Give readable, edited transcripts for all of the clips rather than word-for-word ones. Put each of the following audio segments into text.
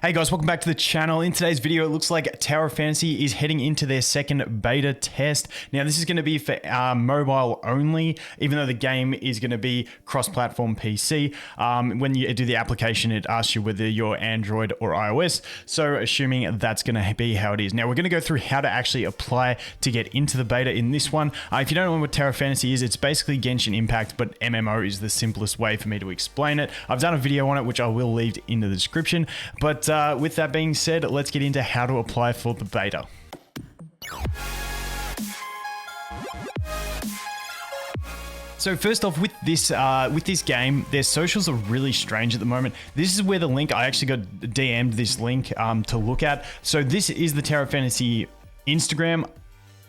Hey guys, welcome back to the channel. In today's video, it looks like Tower of Fantasy is heading into their second beta test. Now, this is going to be for mobile only, even though the game is going to be cross-platform PC. When you do the application, it asks you whether you're Android or iOS. So assuming that's going to be how it is. Now, we're going to go through how to actually apply to get into the beta in this one. If you don't know what Tower of Fantasy is, it's basically Genshin Impact, but MMO is the simplest way for me to explain it. I've done a video on it, which I will leave in the description. But with that being said, let's get into how to apply for the beta. So first off, with this game, their socials are really strange at the moment. This is where the link, I actually got DM'd this link to look at. So this is the Tower of Fantasy Instagram.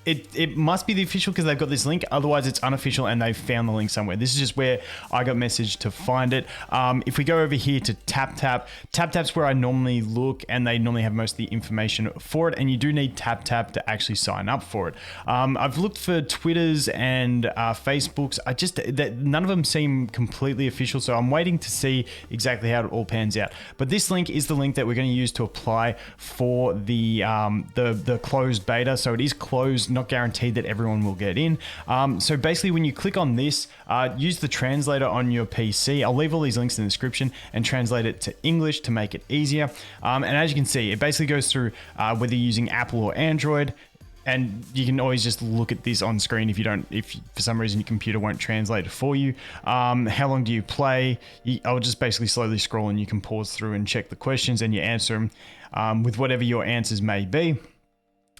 It must be the official because they've got this link. Otherwise, it's unofficial and they've found the link somewhere. This is just where I got messaged to find it. If we go over here to TapTap's where I normally look, and they normally have most of the information for it. And you do need TapTap to actually sign up for it. I've looked for Twitters and Facebooks. None of them seem completely official. So I'm waiting to see exactly how it all pans out. But this link is the link that we're going to use to apply for the closed beta. So it is closed. Not guaranteed that everyone will get in. So basically when you click on this, use the translator on your PC. I'll leave all these links in the description and translate it to English to make it easier. And as you can see, it basically goes through whether you're using Apple or Android. And you can always just look at this on screen if for some reason your computer won't translate it for you. How long do you play? I'll just basically slowly scroll and you can pause through and check the questions and you answer them with whatever your answers may be.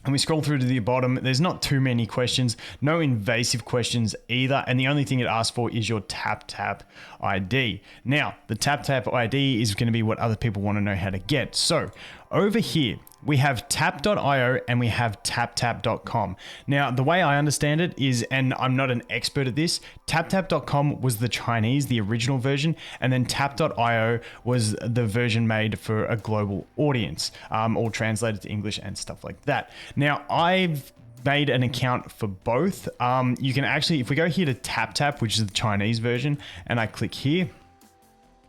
And we scroll through to the bottom. There's not too many questions, no invasive questions either. And the only thing it asks for is your TapTap ID. Now, the TapTap ID is going to be what other people want to know how to get. So over here, we have tap.io and we have taptap.com. Now, the way I understand it is, and I'm not an expert at this, taptap.com was the Chinese, the original version, and then tap.io was the version made for a global audience, all translated to English and stuff like that. Now, I've made an account for both. You can actually, if we go here to TapTap, which is the Chinese version, and I click here,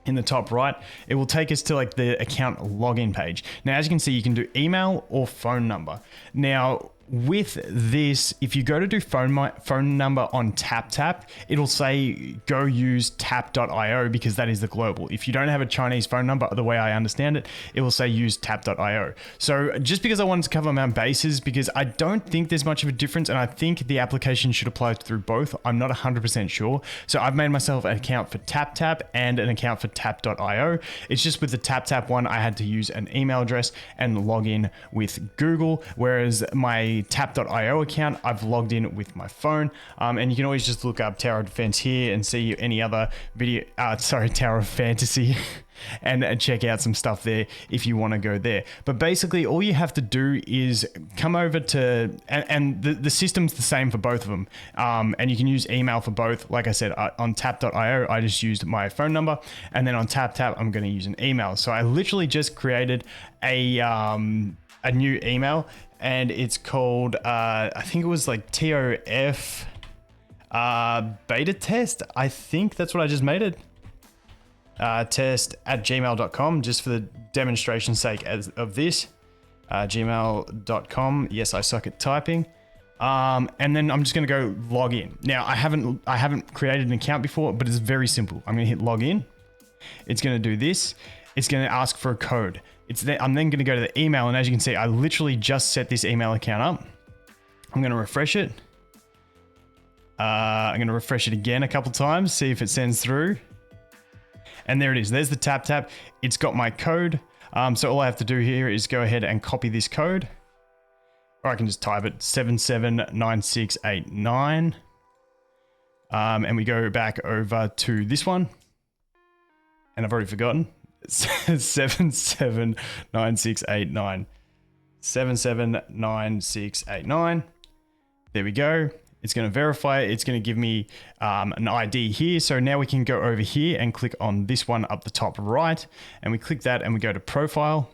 in the top right, it will take us to like the account login page. Now, as you can see, you can do email or phone number. Now, with this, if you go to do phone number on TapTap, it'll say go use tap.io because that is the global. If you don't have a Chinese phone number, the way I understand it, it will say use tap.io. So just because I wanted to cover my bases, because I don't think there's much of a difference, and I think the application should apply through both. I'm not 100% sure. So I've made myself an account for TapTap and an account for tap.io. It's just with the TapTap one, I had to use an email address and log in with Google, whereas my tap.io account, I've logged in with my phone, and you can always just look up Tower of Defense here and see any other video, Tower of Fantasy and check out some stuff there if you want to go there. But basically all you have to do is come over to, and the system's the same for both of them, and you can use email for both. Like I said, on tap.io, I just used my phone number, and then on TapTap, I'm going to use an email. So I literally just created a new email, and it's called, I think it was like TOF beta test. I think that's what I just made it. Test@gmail.com, just for the demonstration's sake of this. Gmail.com. Yes, I suck at typing. And then I'm just going to go log in. Now, I haven't created an account before, but it's very simple. I'm going to hit log in. It's going to do this. It's going to ask for a code. I'm then going to go to the email, and as you can see, I literally just set this email account up. I'm going to refresh it. I'm going to refresh it again a couple times, see if it sends through. And there it is. There's the TapTap. It's got my code. So all I have to do here is go ahead and copy this code. Or I can just type it, 779689. And we go back over to this one. And I've already forgotten. 779689. 779689. There we go. It's going to verify it. It's going to give me an ID here. So now we can go over here and click on this one up the top right. And we click that and we go to profile.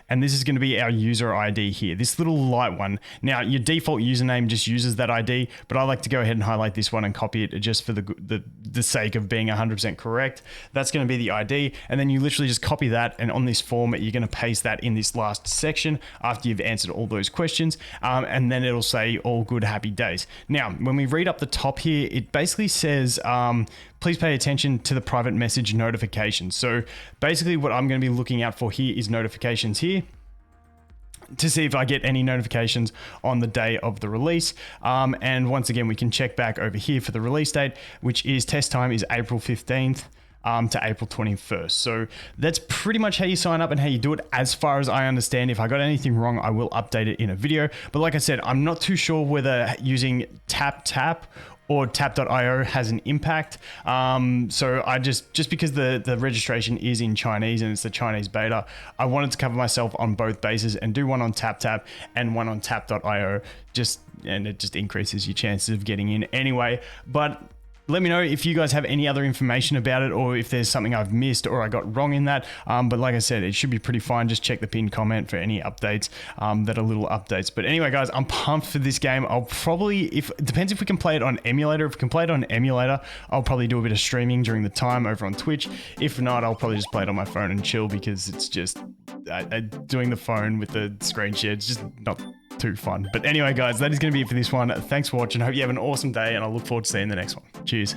and this is going to be our user ID here, this little light one. Now, your default username just uses that ID, but I like to go ahead and highlight this one and copy it just for the sake of being 100% correct. That's going to be the ID, and then you literally just copy that, and on this form, you're going to paste that in this last section after you've answered all those questions, and then it'll say all good, happy days. Now, when we read up the top here, it basically says, please pay attention to the private message notifications. So basically what I'm going to be looking out for here is notifications here to see if I get any notifications on the day of the release. And once again, we can check back over here for the release date, which is test time is April 15th. To April 21st. So that's pretty much how you sign up and how you do it as far as I understand. If I got anything wrong, I will update it in a video. But like I said, I'm not too sure whether using TapTap or tap.io has an impact. So I just because the registration is in Chinese and it's the Chinese beta, I wanted to cover myself on both bases and do one on TapTap and one on tap.io, and it just increases your chances of getting in anyway. But let me know if you guys have any other information about it, or if there's something I've missed or I got wrong in that. But like I said, it should be pretty fine. Just check the pinned comment for any updates that are little updates. But anyway, guys, I'm pumped for this game. I'll probably, it depends if we can play it on emulator. If we can play it on emulator, I'll probably do a bit of streaming during the time over on Twitch. If not, I'll probably just play it on my phone and chill, because it's just doing the phone with the screen share. It's just not too fun. But anyway, guys, that is going to be it for this one. Thanks for watching. I hope you have an awesome day, and I look forward to seeing the next one. Cheers.